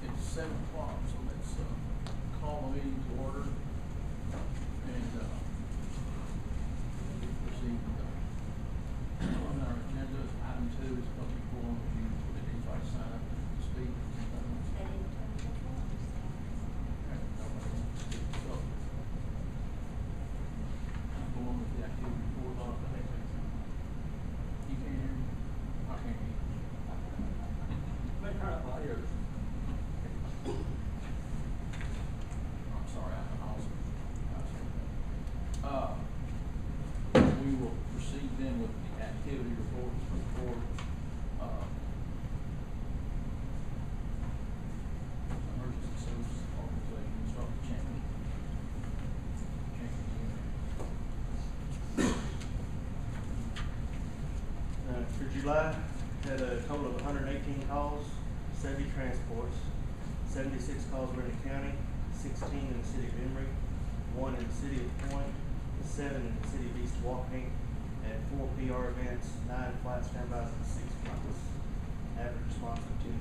It's 7 o'clock, so let's call the meeting to order and proceed. On our agenda, item 2 is public forum. Did anybody sign up to speak? So, I'm going with the activity report. You can't hear me? I can't hear you. I'm sorry, I'm awesome. We will proceed then with the activity reports for emergency service organization. Start with champion. For July, had a total of 118 calls, 70 transports, 76 calls were in the county, 16 in the city of Emory, 1 in the city of Point, 7 in the city of East Walking, at 4 PR events, 9 flight standbys, and 6 flights. Average response of 2.0.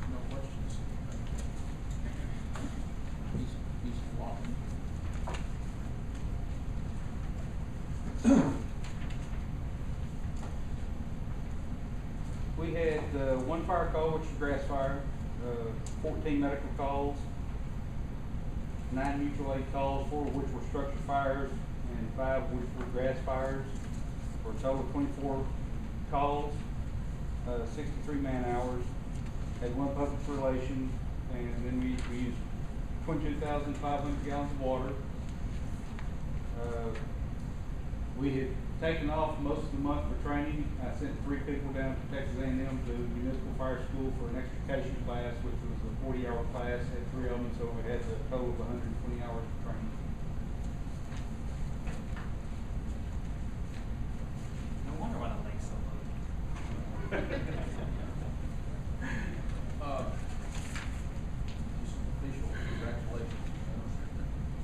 No questions. He's walking. We had 1 fire call, which was grass fire, 14 medical calls, 9 mutual aid calls, 4 of which were structure fires, and 5 which were grass fires, for a total of 24 calls, 63 man hours. Had 1 public relation, and then we used 22,500 gallons of water. We had taken off most of the month for training. I sent 3 people down to Texas A&M to municipal fire school for an extrication class, which was a 40-hour class. Had 3 of them, so we had a total of 120 hours of training. No wonder why the lake's so low. Just official congratulations.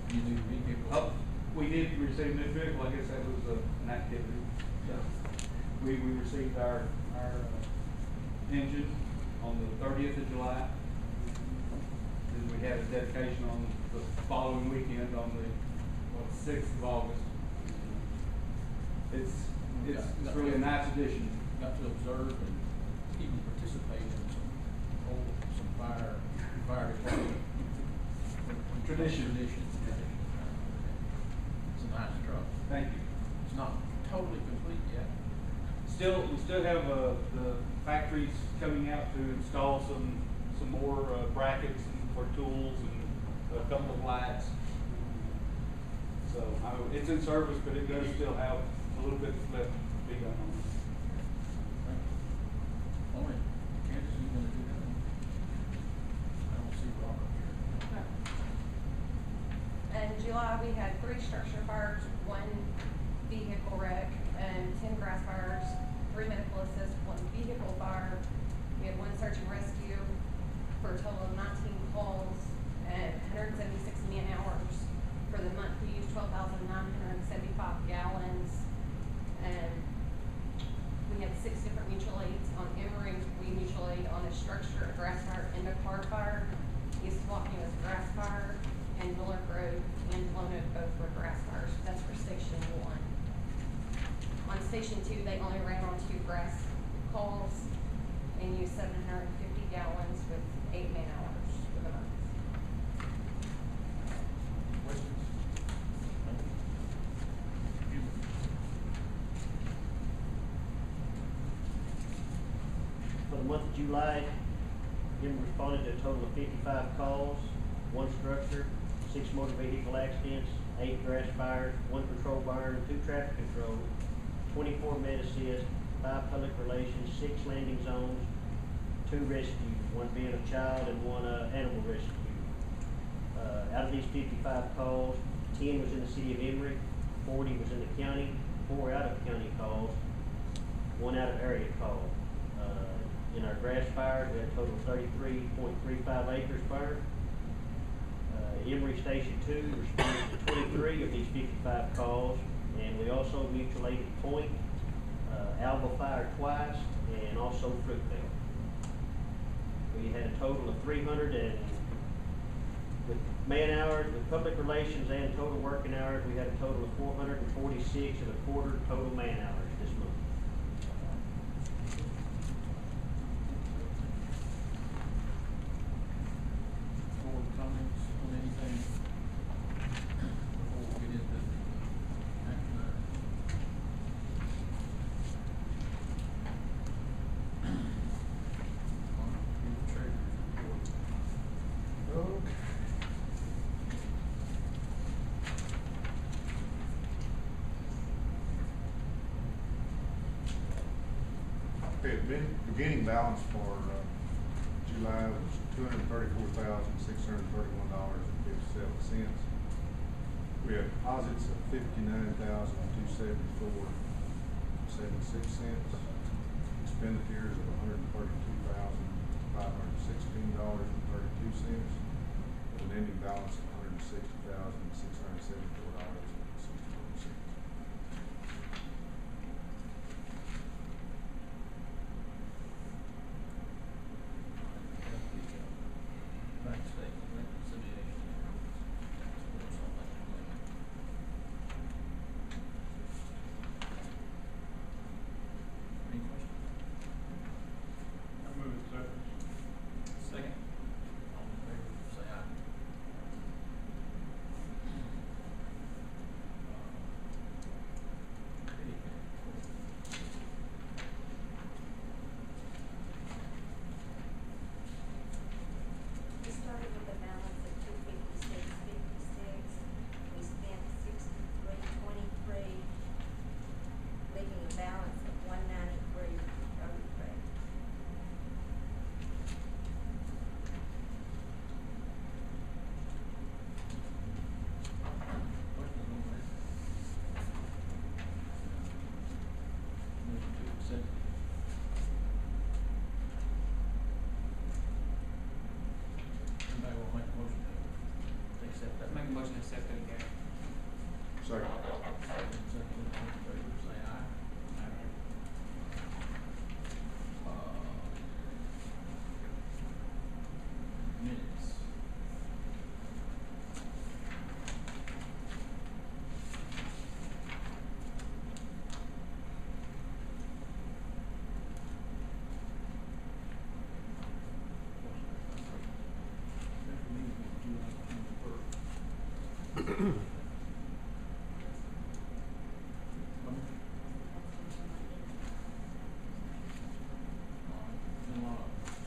You new vehicle. Oh, we did receive a new vehicle. I guess that was an activity. So we received our engine on the 30th of July. Then we had a dedication on the following weekend on the 6th of August. It's really a nice addition. Got to observe and even participate in some fire department Tradition. It's a nice truck. Thank you. It's not totally complete yet. We still have the factories coming out to install some some more brackets for tools and a couple of lights. So, it's in service, but it does still have a little bit left to be done on it. Only Kansas is gonna do that one. I don't see Robert here. In July, we had 3 structure fires, 1 vehicle wreck, and 10 grass fires, 3 medical assists, 1 vehicle fire. We had 1 search and rescue for a total of 19 calls and 176 man-hours. For the month, we used 12,975 gallons, and we had 6 different mutual aids. On Emory, we mutual aid on a structure, a grass fire, and a car fire. East Walking was a grass fire, and Miller Grove and Lona both were grass fires. That's for Station 1. On Station 2, they only ran on 2 grass calls and used 750 gallons with 8 man-hours for the month. Questions? No? You? For the month of July, Denver responded to a total of 55 calls, 1 structure, 6 motor vehicle accidents, 8 grass fires, 1 patrol burn, 2 traffic control, 24 med assist, 5 public relations, 6 landing zones, 2 rescues, 1 being a child and 1 animal rescue. Out of these 55 calls, 10 was in the city of Emory, 40 was in the county, 4 out of county calls, 1 out of area call. In our grass fires, we had a total of 33.35 acres burned. Emory Station 2 responded to 23 of these 55 calls, and we also mutual aided Point, Alba Fire twice, and also Fruitvale. We had a total of 300 and with man hours, with public relations and total working hours, we had a total of 446 and a quarter total man hours this month. Board comments on anything before we get into action items? All right, give the treasurer's report. Okay. Okay, the beginning balance for July was $234,631.57. We have deposits of $59,274.76. Expenditures of $132,516.32. With an ending balance of $160,674.86.